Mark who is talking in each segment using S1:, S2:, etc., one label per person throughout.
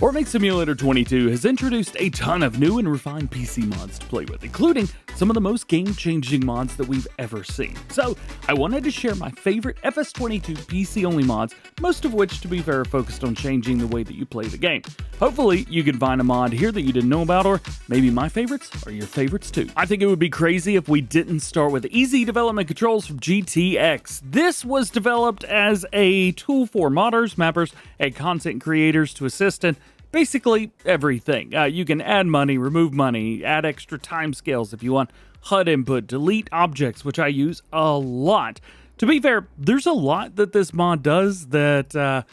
S1: Farming Simulator 22 has introduced a ton of new and refined PC mods to play with, including some of the most game-changing mods that we've ever seen. So, I wanted to share my favorite FS22 PC-only mods, most of which, to be fair, are focused on changing the way that you play the game. Hopefully, you can find a mod here that you didn't know about, or maybe my favorites are your favorites too. I think it would be crazy if we didn't start with easy development controls from GTX. This was developed as a tool for modders, mappers, and content creators to assist in basically everything. You can add money, remove money, add extra timescales if you want, HUD input, delete objects, which I use a lot. To be fair, there's a lot that this mod does that,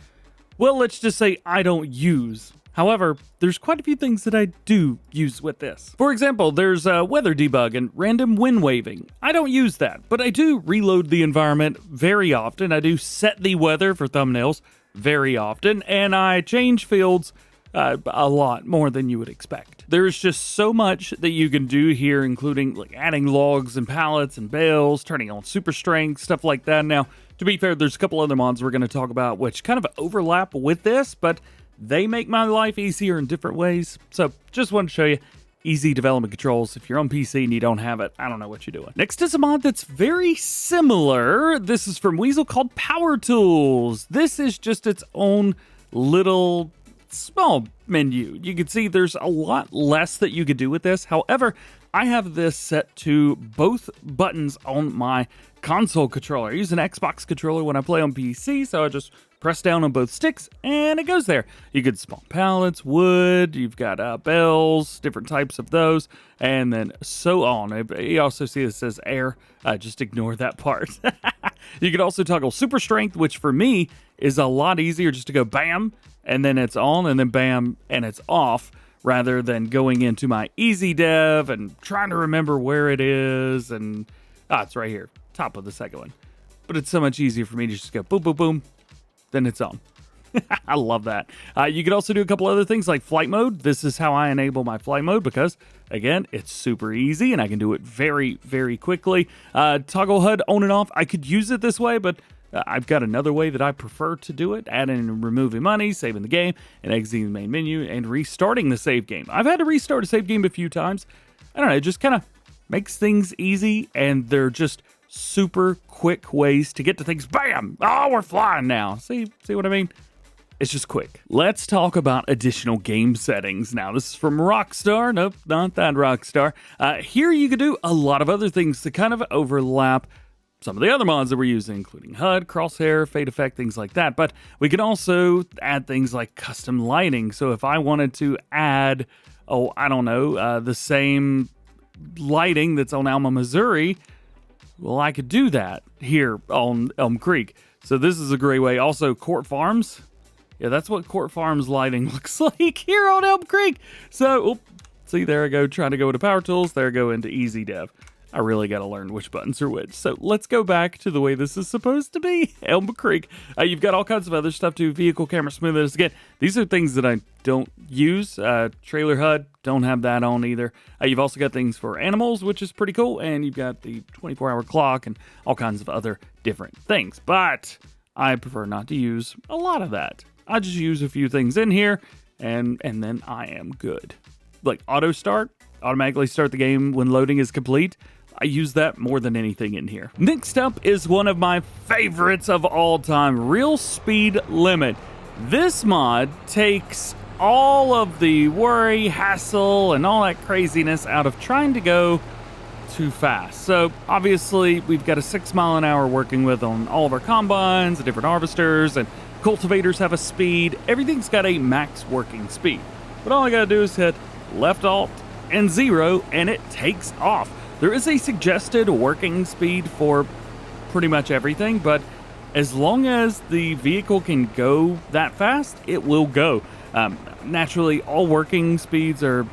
S1: well, let's just say I don't use. However, there's quite a few things that I do use with this. For example, there's weather debug and random wind waving. I don't use that, but I do reload the environment very often. I do set the weather for thumbnails very often, and I change fields a lot more than you would expect. There's just so much that you can do here, including like adding logs and pallets and bales, turning on super strength, stuff like that. Now, to be fair, there's a couple other mods we're going to talk about which kind of overlap with this, but they make my life easier in different ways. So just want to show you easy development controls. If you're on PC and you don't have it, I don't know what you're doing. Next is a mod that's very similar. This is from Weasel called Power Tools. This is just its own little small menu. You can see there's a lot less that you could do with this. However, I have this set to both buttons on my console controller. I use an Xbox controller when I play on PC, so I just press down on both sticks and it goes there. You could spawn pallets, wood, you've got bells, different types of those, and then so on. You also see it says air. Just ignore that part. You could also toggle super strength, which for me is a lot easier just to go bam, and then it's on, and then bam, and it's off, rather than going into my easy dev and trying to remember where it is, and it's right here, top of the second one. But it's so much easier for me to just go boom, boom, boom, then it's on. I love that. You could also do a couple other things like flight mode. This is how I enable my flight mode because, again, it's super easy and I can do it very, very quickly. Toggle HUD on and off. I could use it this way, but I've got another way that I prefer to do it, adding and removing money, saving the game, and exiting the main menu, and restarting the save game. I've had to restart a save game a few times. I don't know, it just kind of makes things easy, and they're just super quick ways to get to things. Bam! Oh, we're flying now. See what I mean? It's just quick. Let's talk about additional game settings now. This is from Rockstar. Nope, not that Rockstar. Here you can do a lot of other things to kind of overlap some of the other mods that we're using, including HUD, crosshair, fade effect, things like that. But we can also add things like custom lighting. So if I wanted to add, the same lighting that's on Alma, Missouri, well, I could do that here on Elm Creek. So this is a great way. Also, Court Farms. Yeah, that's what Court Farms lighting looks like here on Elm Creek. So, see, there I go, trying to go into Power Tools. There I go into Easy Dev. I really got to learn which buttons are which. So let's go back to the way this is supposed to be. Elm Creek. You've got all kinds of other stuff too. Vehicle camera smoothness. Again, these are things that I don't use. Trailer HUD, don't have that on either. You've also got things for animals, which is pretty cool. And you've got the 24-hour clock and all kinds of other different things. But I prefer not to use a lot of that. I just use a few things in here and then I am good. Like auto start, automatically start the game when loading is complete. I use that more than anything in here. Next up is one of my favorites of all time, Real Speed Limit. This mod takes all of the worry, hassle, and all that craziness out of trying to go too fast. So obviously we've got a 6 mile an hour working with on all of our combines, the different harvesters, and cultivators have a speed. Everything's got a max working speed. But all I gotta do is hit left alt and 0 and it takes off. There is a suggested working speed for pretty much everything, but as long as the vehicle can go that fast, it will go. Naturally, all working speeds are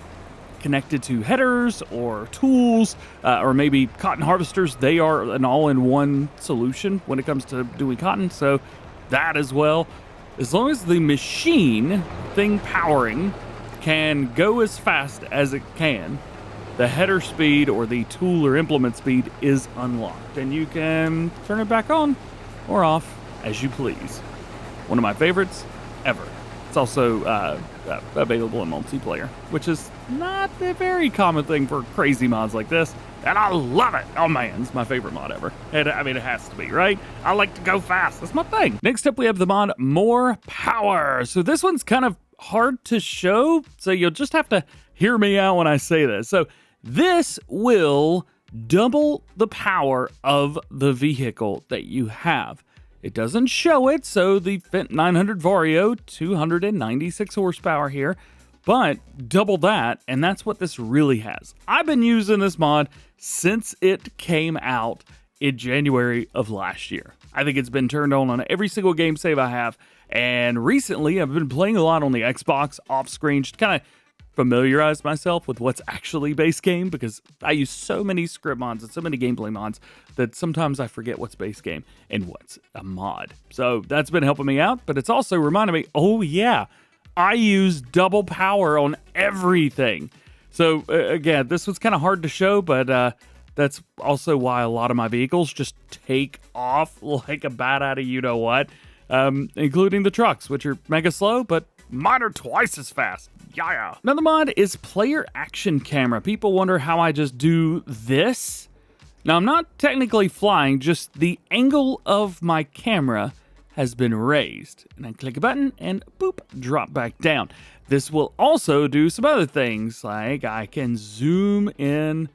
S1: connected to headers or tools or maybe cotton harvesters. They are an all-in-one solution when it comes to doing cotton, so that as well. As long as the machine thing powering can go as fast as it can, the header speed or the tool or implement speed is unlocked, and you can turn it back on or off as you please. One of my favorites ever. It's also available in multiplayer, which is not a very common thing for crazy mods like this, and I love it. Oh man, it's my favorite mod ever. And I mean, it has to be, right? I like to go fast. That's my thing. Next up, we have the mod More Power. So this one's kind of hard to show, so you'll just have to hear me out when I say this. So this will double the power of the vehicle that you have. It doesn't show it, so the Fendt 900 Vario, 296 horsepower here, but double that, and that's what this really has. I've been using this mod since it came out in January of last year. I think it's been turned on every single game save I have, and recently I've been playing a lot on the Xbox off-screen, just kind of familiarize myself with what's actually base game, because I use so many script mods and so many gameplay mods that sometimes I forget what's base game and what's a mod. So that's been helping me out, but it's also reminded me, oh yeah, I use double power on everything. So again, this was kind of hard to show, but that's also why a lot of my vehicles just take off like a bat out of you-know-what, including the trucks, which are mega slow, but mine are twice as fast. Yeah. Another mod is player action camera. People wonder how I just do this. Now, I'm not technically flying, just the angle of my camera has been raised. And I click a button and boop, drop back down. This will also do some other things, like I can zoom in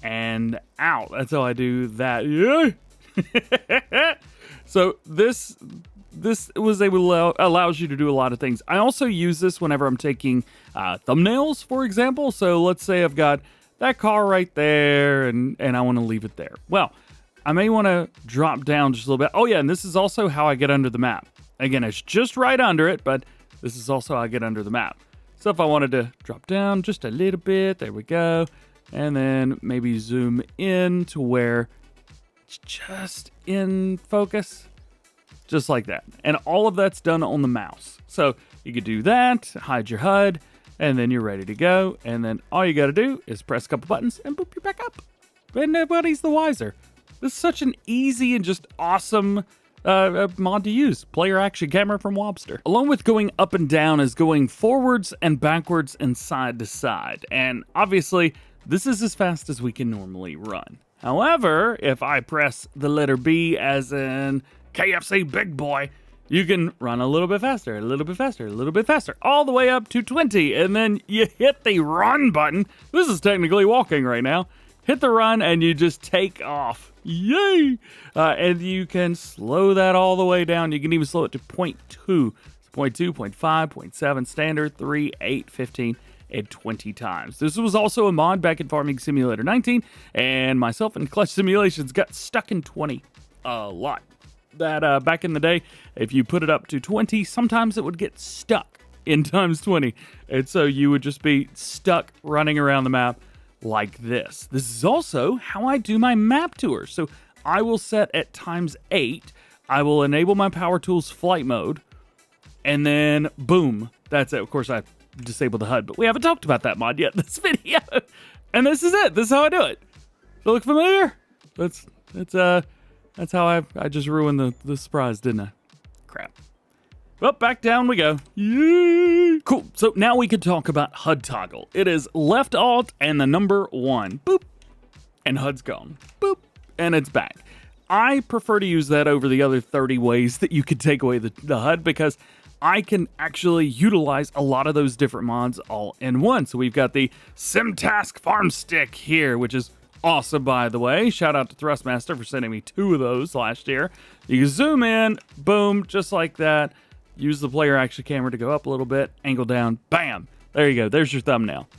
S1: and out. That's how I do that. Yeah. So this allows you to do a lot of things. I also use this whenever I'm taking thumbnails, for example. So let's say I've got that car right there, and I want to leave it there. Well, I may want to drop down just a little bit. Oh yeah, and this is also how I get under the map. Again, it's just right under it, but this is also how I get under the map. So if I wanted to drop down just a little bit, there we go. And then maybe zoom in to where it's just in focus. Just like that. And all of that's done on the mouse. So you could do that, hide your HUD, and then you're ready to go. And then all you got to do is press a couple buttons and boop, you're back up. And nobody's the wiser. This is such an easy and just awesome mod to use. Player action camera from Wobster. Along with going up and down is going forwards and backwards and side to side. And obviously, this is as fast as we can normally run. However, if I press the letter B as in KFC big boy, you can run a little bit faster, a little bit faster, a little bit faster, all the way up to 20, and then you hit the run button. This is technically walking right now. Hit the run, and you just take off. Yay! And you can slow that all the way down. You can even slow it to 0.2. So 0.2, 0.5, 0.7, standard, 3, 8, 15, and 20 times. This was also a mod back in Farming Simulator 19, and myself and Clutch Simulations got stuck in 20 a lot. That back in the day, if you put it up to 20, sometimes it would get stuck in times 20. And so you would just be stuck running around the map like this. This is also how I do my map tour. So I will set at times 8. I will enable my power tools flight mode. And then boom, that's it. Of course, I disabled the HUD, but we haven't talked about that mod yet in this video. And this is it. This is how I do it. Does it look familiar? That's how I just ruined the surprise, didn't I? Crap. Well, back down we go. Yay! Cool. So now we can talk about HUD toggle. It is left alt and the number 1. Boop. And HUD's gone. Boop. And it's back. I prefer to use that over the other 30 ways that you could take away the HUD, because I can actually utilize a lot of those different mods all in one. So we've got the SimTask Farm Stick here, which is awesome, by the way. Shout out to Thrustmaster for sending me 2 of those last year. You can zoom in, boom, just like that. Use the player action camera to go up a little bit, angle down, bam. There you go. There's your thumbnail.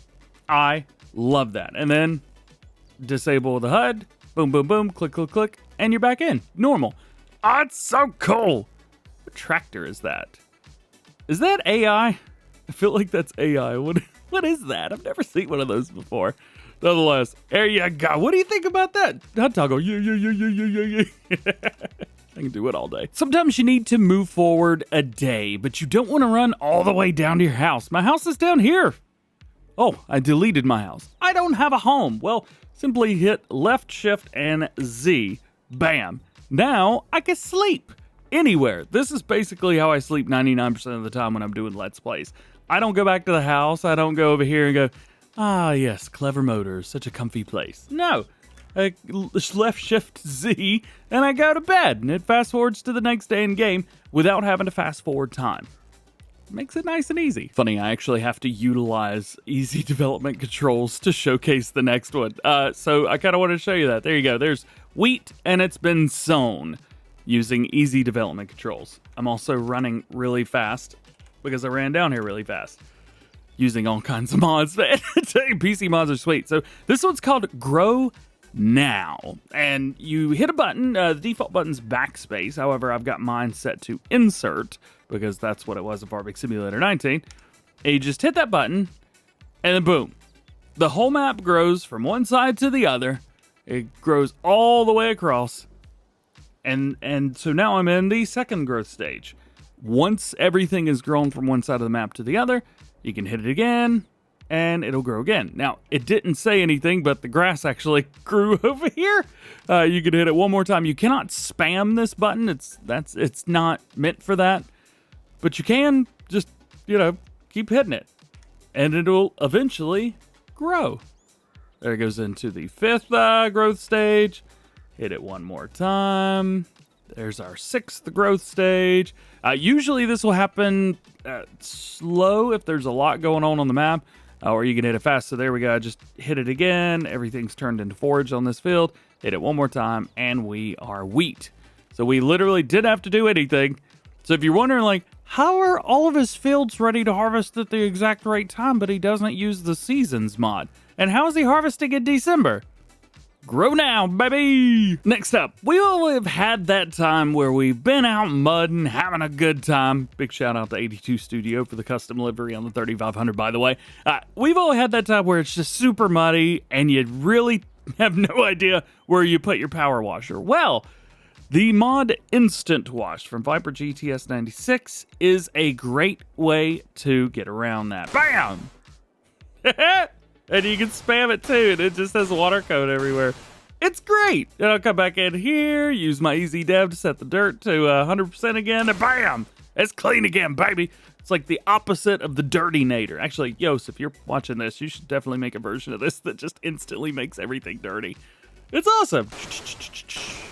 S1: I love that. And then disable the HUD, boom, boom, boom, click, click, click, and you're back in. Normal. Oh, it's so cool. What tractor is that? Is that AI? I feel like that's AI. What is that? I've never seen one of those before. Nonetheless, there you go. What do you think about that? HUD toggle. Yeah. I can do it all day. Sometimes you need to move forward a day, but you don't want to run all the way down to your house. My house is down here. Oh, I deleted my house. I don't have a home. Well, simply hit left shift and Z. Bam. Now I can sleep anywhere. This is basically how I sleep 99% of the time when I'm doing Let's Plays. I don't go back to the house. I don't go over here and go, ah, yes, Clever Motors, such a comfy place. No, I left shift Z and I go to bed, and it fast forwards to the next day in game without having to fast forward time. Makes it nice and easy. Funny, I actually have to utilize easy development controls to showcase the next one. So I kind of want to show you that. There you go. There's wheat, and it's been sown using easy development controls. I'm also running really fast because I ran down here really fast using all kinds of mods. Man, PC mods are sweet. So this one's called Grow Now, and you hit a button. The default button's backspace. However, I've got mine set to insert because that's what it was in Farming Simulator 19. And you just hit that button, and then boom, the whole map grows from one side to the other. It grows all the way across, and so now I'm in the second growth stage. Once everything is grown from one side of the map to the other, you can hit it again, and it'll grow again. Now, it didn't say anything, but the grass actually grew over here. You can hit it one more time. You cannot spam this button. It's not meant for that. But you can just, keep hitting it, and it'll eventually grow. There it goes into the fifth growth stage. Hit it one more time. There's our sixth growth stage. Usually this will happen slow if there's a lot going on the map, or you can hit it fast. So there we go. I just hit it again. Everything's turned into forage on this field. Hit it one more time, and we are wheat. So we literally didn't have to do anything. So if you're wondering, how are all of his fields ready to harvest at the exact right time, but he doesn't use the seasons mod? And how is he harvesting in December? Grow now, baby! Next up, we all have had that time where we've been out mudding, having a good time. Big shout out to 82 Studio for the custom livery on the 3500, by the way. We've all had that time where it's just super muddy and you really have no idea where you put your power washer. Well, the mod Instant Wash from Viper GTS 96 is a great way to get around that. Bam! And you can spam it too, and it just has water code everywhere. It's great. And I'll come back in here, use my easy dev to set the dirt to 100% again, and bam! It's clean again, baby. It's like the opposite of the Dirty-nator. Actually, Yos, if you're watching this, you should definitely make a version of this that just instantly makes everything dirty. It's awesome.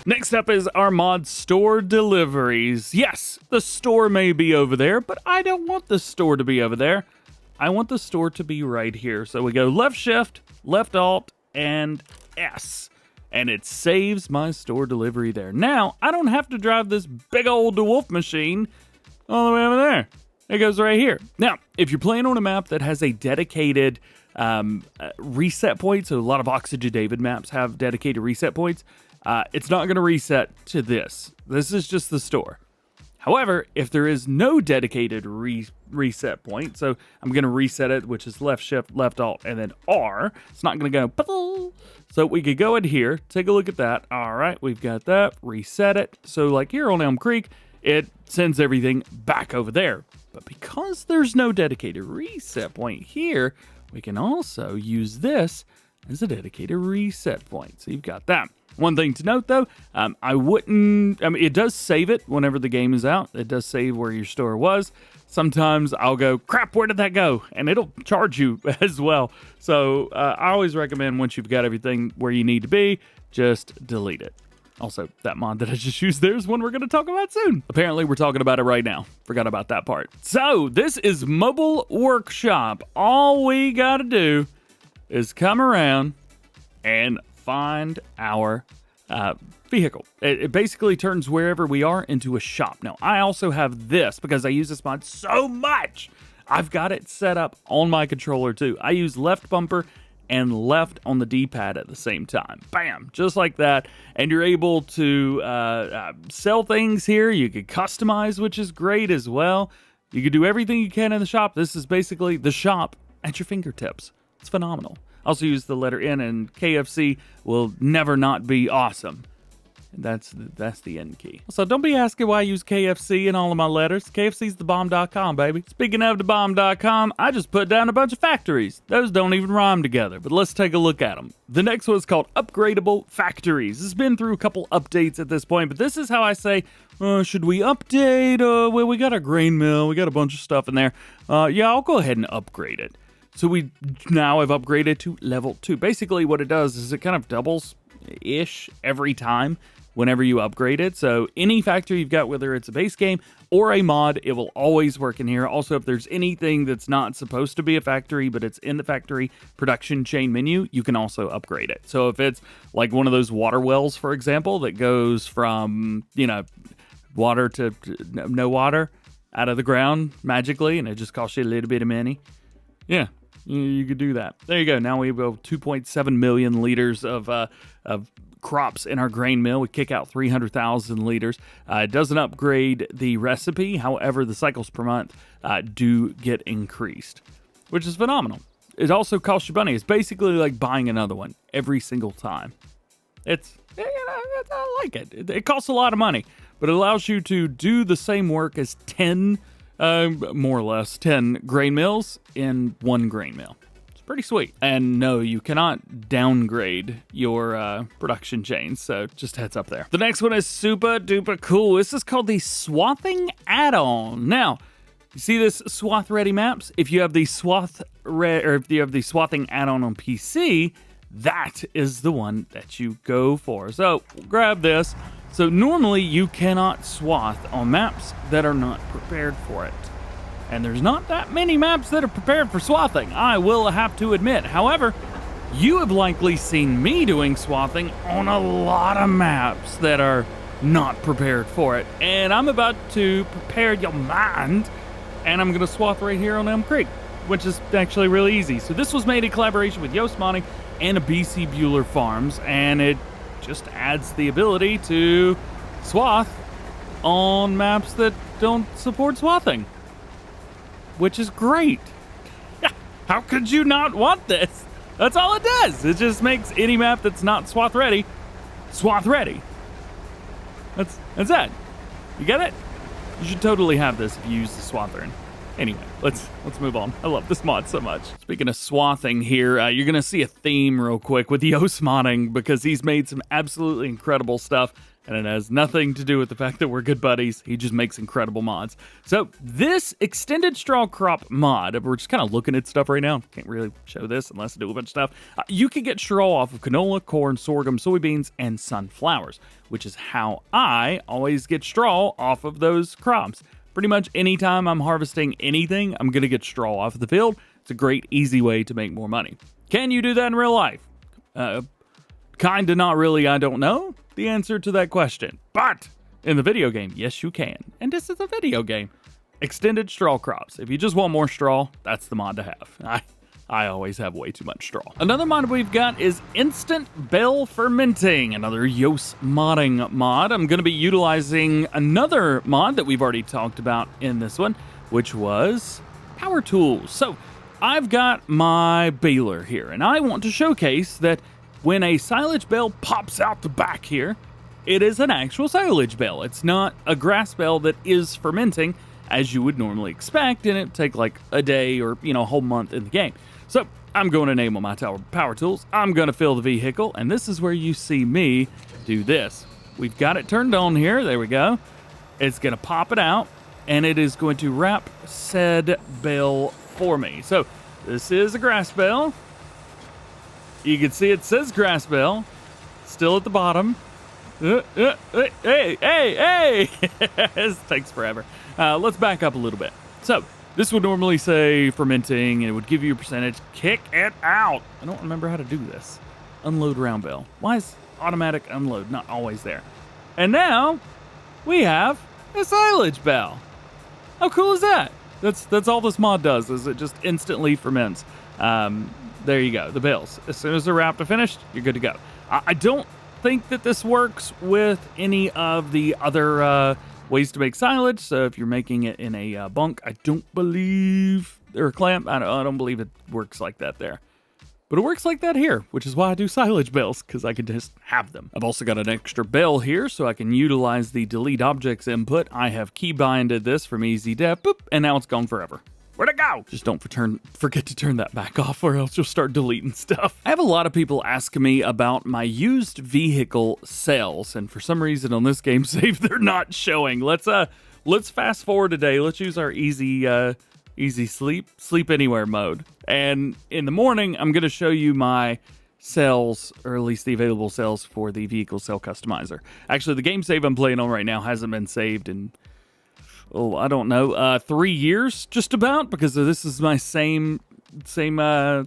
S1: Next up is our mod store deliveries. Yes, the store may be over there, but I don't want the store to be over there. I want the store to be right here. So we go left shift, left alt, and S. And it saves my store delivery there. Now, I don't have to drive this big old DeWolf machine all the way over there. It goes right here. Now, if you're playing on a map that has a dedicated reset point, so a lot of Oxygen David maps have dedicated reset points, it's not going to reset to this. This is just the store. However, if there is no dedicated reset point, so I'm going to reset it, which is left shift, left alt, and then R. It's not going to go. So we could go in here, take a look at that. All right, we've got that. Reset it. So like here on Elm Creek, it sends everything back over there. But because there's no dedicated reset point here, we can also use this as a dedicated reset point. So you've got that. One thing to note, though, it does save it whenever the game is out. It does save where your store was. Sometimes I'll go, crap, where did that go? And it'll charge you as well. So I always recommend once you've got everything where you need to be, just delete it. Also, that mod that I just used there is one we're going to talk about soon. Apparently, we're talking about it right now. Forgot about that part. So this is Mobile Workshop. All we got to do is come around and find our vehicle. It basically turns wherever we are into a shop. Now, I also have this because I use this mod so much. I've got it set up on my controller too. I use left bumper and left on the D-pad at the same time. Bam! Just like that. And you're able to sell things here. You can customize, which is great as well. You can do everything you can in the shop. This is basically the shop at your fingertips. It's phenomenal. Also use the letter N, and KFC will never not be awesome. That's the end key. So don't be asking why I use KFC in all of my letters. KFC's thebomb.com, baby. Speaking of thebomb.com, I just put down a bunch of factories. Those don't even rhyme together, but let's take a look at them. The next one is called Upgradable Factories. It's been through a couple updates at this point, but this is how I say, should we update? Well, we got a grain mill. We got a bunch of stuff in there. Yeah, I'll go ahead and upgrade it. So we now have upgraded to level 2. Basically what it does is it kind of doubles-ish every time whenever you upgrade it. So any factory you've got, whether it's a base game or a mod, it will always work in here. Also, if there's anything that's not supposed to be a factory, but it's in the factory production chain menu, you can also upgrade it. So if it's like one of those water wells, for example, that goes from, water to no water out of the ground magically, and it just costs you a little bit of money. Yeah, you could do that. There you go. Now we have 2.7 million liters of crops in our grain mill. We kick out 300,000 liters. It doesn't upgrade the recipe. However, the cycles per month do get increased, which is phenomenal. It also costs you money. It's basically like buying another one every single time. I like it. It costs a lot of money, but it allows you to do the same work as 10, more or less, 10 grain mills in one grain mill. Pretty sweet. And no, you cannot downgrade your production chains, so just heads up there. The next one is super duper cool. This is called the Swathing add-on. Now, you see this Swath Ready maps? If you have the Swathing add-on on PC, that is the one that you go for. So grab this. So normally you cannot swath on maps that are not prepared for it. And there's not that many maps that are prepared for swathing, I will have to admit. However, you have likely seen me doing swathing on a lot of maps that are not prepared for it. And I'm about to prepare your mind, and I'm going to swath right here on Elm Creek, which is actually really easy. So this was made in collaboration with Yoast Modding and a BC Bueller Farms, and it just adds the ability to swath on maps that don't support swathing, which is great. How could you not want this? That's all it does. It just makes any map that's not swath ready. That's it. You get it? You should totally have this if you use the swather. Anyway, let's move on. I love this mod so much. Speaking of swathing here, you're going to see a theme real quick with Yoast Modding, because he's made some absolutely incredible stuff, and it has nothing to do with the fact that we're good buddies. He just makes incredible mods. So this extended straw crop mod, we're just kind of looking at stuff right now. Can't really show this unless I do a bunch of stuff. You can get straw off of canola, corn, sorghum, soybeans, and sunflowers, which is how I always get straw off of those crops. Pretty much anytime I'm harvesting anything, I'm going to get straw off of the field. It's a great, easy way to make more money. Can you do that in real life? Kinda, not really, I don't know the answer to that question. But in the video game, yes, you can. And this is a video game. Extended straw crops. If you just want more straw, that's the mod to have. I always have way too much straw. Another mod we've got is Instant Bell Fermenting, another Yoast Modding mod. I'm going to be utilizing another mod that we've already talked about in this one, which was Power Tools. So I've got my baler here, and I want to showcase that when a silage bale pops out the back here, it is an actual silage bale. It's not a grass bale that is fermenting as you would normally expect, and it'd take like a day or, a whole month in the game. So I'm going to enable my power tools. I'm going to fill the vehicle, and this is where you see me do this. We've got it turned on here. There we go. It's going to pop it out, and it is going to wrap said bale for me. So this is a grass bale. You can see it says grass bale, still at the bottom. Hey! This takes forever. Let's back up a little bit. So this would normally say fermenting, and it would give you a percentage. Kick it out. I don't remember how to do this. Unload round bale. Why is automatic unload not always there? And now we have a silage bale. How cool is that? That's all this mod does, is it just instantly ferments. There you go, the bales. As soon as they're wrapped and finished, you're good to go. I don't think that this works with any of the other ways to make silage. So if you're making it in a bunk, I don't believe, or a clamp, I don't believe it works like that there. But it works like that here, which is why I do silage bells, because I can just have them. I've also got an extra bell here, so I can utilize the delete objects input. I have keybinded this from easy def, boop, and now it's gone forever. Where'd it go? Just don't forget to turn that back off, or else you'll start deleting stuff. I have a lot of people asking me about my used vehicle sales, and for some reason on this game save, they're not showing. Let's fast forward today. Let's use our easy sleep anywhere mode. And in the morning, I'm going to show you my sales, or at least the available sales for the vehicle sale customizer. Actually, the game save I'm playing on right now hasn't been saved in, I don't know, 3 years, just about, because this is my same sale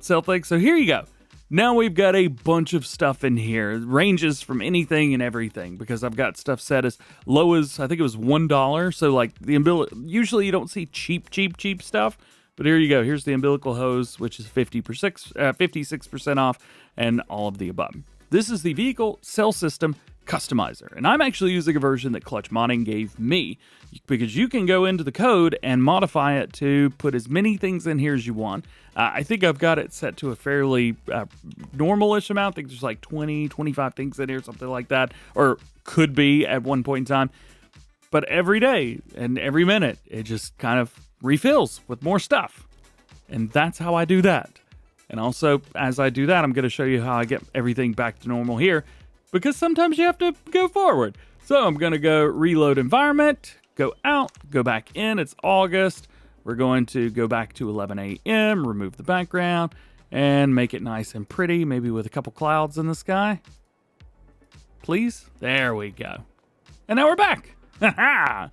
S1: thing. So here you go. Now we've got a bunch of stuff in here. It ranges from anything and everything, because I've got stuff set as low as, I think it was $1. So like usually you don't see cheap stuff, but here you go. Here's the umbilical hose, which is 56% off, and all of the above. This is the vehicle sell system customizer, and I'm actually using a version that Clutch Modding gave me, because you can go into the code and modify it to put as many things in here as you want. I think I've got it set to a fairly normal-ish amount. I think there's like 25 things in here, something like that, or could be at one point in time. But every day and every minute, it just kind of refills with more stuff. And that's how I do that. And also, as I do that, I'm going to show you how I get everything back to normal here, because sometimes you have to go forward. So I'm going to go reload environment, go out, go back in. It's August. We're going to go back to 11 a.m., remove the background, and make it nice and pretty, maybe with a couple clouds in the sky. Please? There we go. And now we're back. Ha-ha!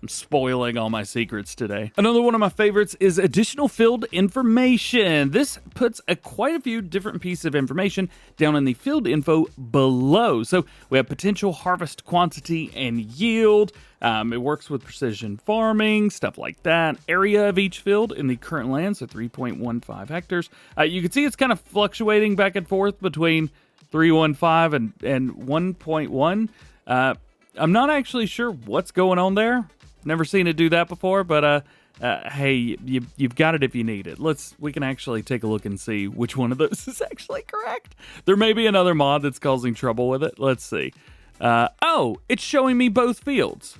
S1: I'm spoiling all my secrets today. Another one of my favorites is additional field information. This puts quite a few different pieces of information down in the field info below. So we have potential harvest quantity and yield. It works with precision farming, stuff like that. Area of each field in the current land, so 3.15 hectares. You can see it's kind of fluctuating back and forth between 3.15 and 1.1. I'm not actually sure what's going on there. Never seen it do that before, but hey, you've got it if you need it. We can actually take a look and see which one of those is actually correct. There may be another mod that's causing trouble with it. Let's see. Oh, it's showing me both fields.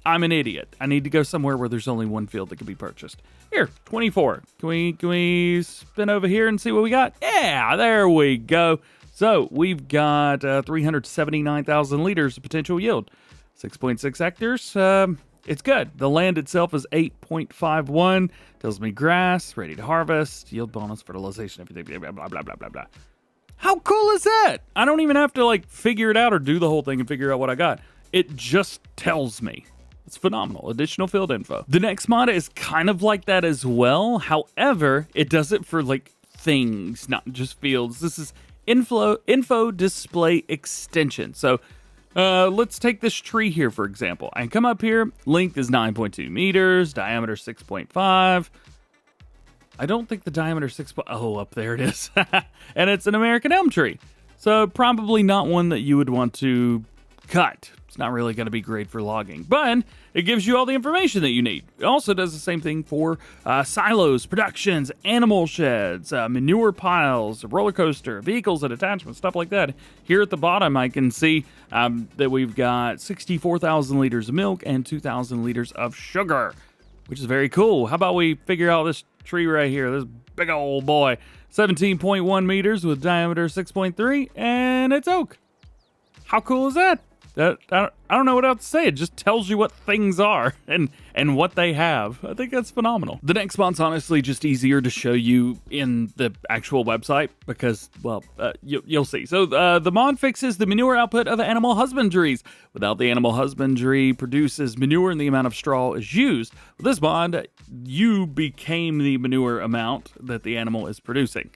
S1: I'm an idiot. I need to go somewhere where there's only one field that can be purchased. Here, 24. Can we spin over here and see what we got? Yeah, there we go. So we've got 379,000 liters of potential yield. 6.6 hectares. It's good. The land itself is 8.51. Tells me grass, ready to harvest, yield bonus, fertilization, everything, blah, blah, blah, blah, blah, blah. How cool is that? I don't even have to figure it out or do the whole thing and figure out what I got. It just tells me. It's phenomenal. Additional field info. The next mod is kind of like that as well. However, it does it for things, not just fields. This is info display extension. So let's take this tree here, for example. I can come up here. Length is 9.2 meters. Diameter 6.5. I don't think the diameter 6. Oh, up there it is. And it's an American elm tree. So probably not one that you would want to cut. It's not really going to be great for logging, but it gives you all the information that you need. It also does the same thing for silos, productions, animal sheds, manure piles, roller coaster, vehicles and attachments, stuff like that. Here at the bottom, I can see that we've got 64,000 liters of milk and 2,000 liters of sugar, which is very cool. How about we figure out this tree right here, this big old boy, 17.1 meters with diameter 6.3, and it's oak. How cool is that? I don't know what else to say. It just tells you what things are and what they have. I think that's phenomenal. The next mod's honestly just easier to show you in the actual website because, well, you'll see. So the mod fixes the manure output of animal husbandries. Without the animal husbandry produces manure and the amount of straw is used. With this mod, you became the manure amount that the animal is producing.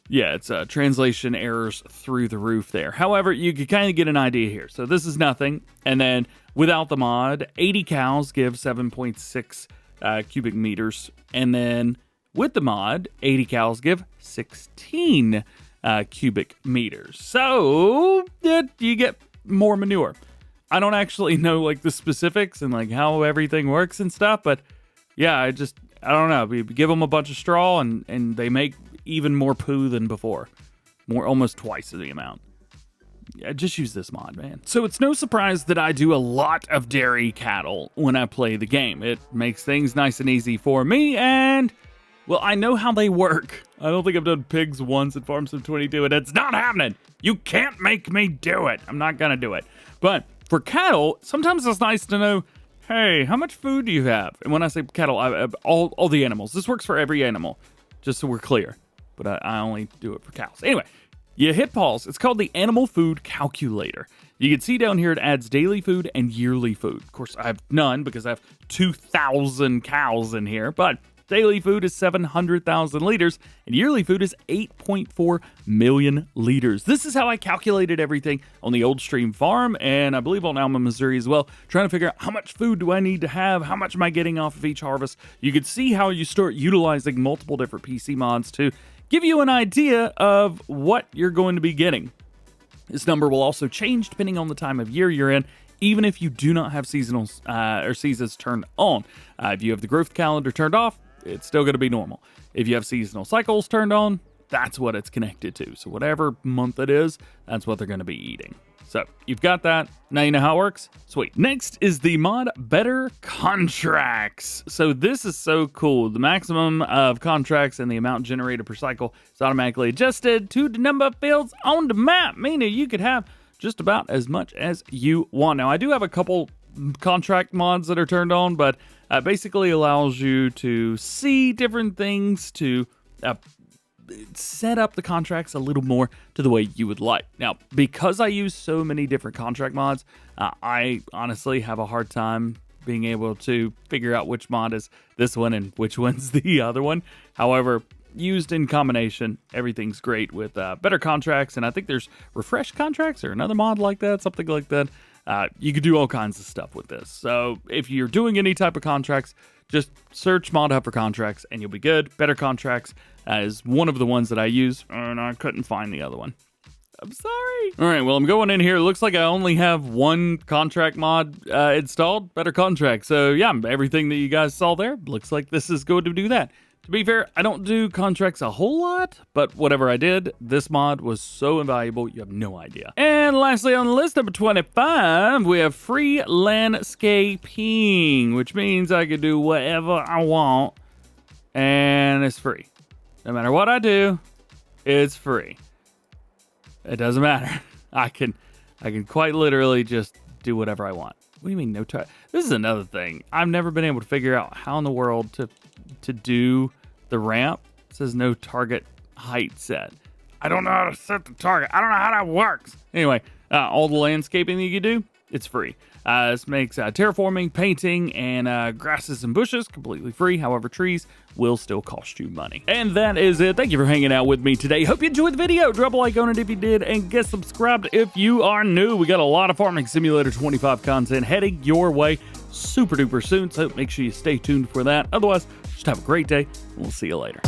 S1: Yeah, it's translation errors through the roof there. However, you can kind of get an idea here. So this is nothing. And then without the mod, 80 cows give 7.6 cubic meters. And then with the mod, 80 cows give 16 cubic meters. So you get more manure. I don't actually know the specifics and how everything works and stuff. But yeah, I don't know. We give them a bunch of straw and they make even more poo than before. Almost twice the amount. Yeah, just use this mod, man. So it's no surprise that I do a lot of dairy cattle when I play the game. It makes things nice and easy for me, and, well, I know how they work. I don't think I've done pigs once in Farm Sim 22, and it's not happening. You can't make me do it. I'm not gonna do it. But for cattle, sometimes it's nice to know, hey, how much food do you have? And when I say cattle, I have all the animals. This works for every animal, just so we're clear. But I only do it for cows. Anyway, you hit pause. It's called the Animal Food Calculator. You can see down here it adds daily food and yearly food. Of course, I have none because I have 2,000 cows in here, but daily food is 700,000 liters, and yearly food is 8.4 million liters. This is how I calculated everything on the Old Stream farm, and I believe on Alma, Missouri as well, trying to figure out how much food do I need to have, how much am I getting off of each harvest. You can see how you start utilizing multiple different PC mods to give you an idea of what you're going to be getting. This number will also change depending on the time of year you're in, even if you do not have seasonals or seasons turned on. If you have the growth calendar turned off, it's still going to be normal. If you have seasonal cycles turned on, that's what it's connected to. So whatever month it is, that's what they're going to be eating. So you've got that. Now you know how it works. Sweet. Next is the mod Better Contracts. So this is so cool. The maximum of contracts and the amount generated per cycle is automatically adjusted to the number of fields on the map, meaning you could have just about as much as you want. Now I do have a couple contract mods that are turned on, but basically allows you to see different things, to set up the contracts a little more to the way you would like. Now, because I use so many different contract mods, I honestly have a hard time being able to figure out which mod is this one and which one's the other one. However, used in combination, everything's great with better contracts, and I think there's refresh contracts or another mod like that, something like that. You could do all kinds of stuff with this. So if you're doing any type of contracts, just search Mod Hub for contracts and you'll be good. Better Contracts is one of the ones that I use, and I couldn't find the other one. I'm sorry. All right, well, I'm going in here. It looks like I only have one contract mod installed, Better Contract. So yeah, everything that you guys saw there, looks like this is going to do that. To be fair, I don't do contracts a whole lot, but whatever I did, this mod was so invaluable, you have no idea. And lastly, on the list, number 25, we have free landscaping, which means I can do whatever I want, and it's free. No matter what I do, it's free. It doesn't matter. I can quite literally just do whatever I want. What do you mean no target? This is another thing. I've never been able to figure out how in the world to do the ramp. It says no target height set. I don't know how to set the target. I don't know how that works. Anyway, all the landscaping that you can do, it's free. This makes terraforming, painting, and grasses and bushes completely free. However, trees will still cost you money. And that is it. Thank you for hanging out with me today. Hope you enjoyed the video. Drop a like on it if you did, and get subscribed if you are new. We got a lot of Farming Simulator 25 content heading your way super duper soon, so make sure you stay tuned for that. Otherwise, just have a great day, and we'll see you later.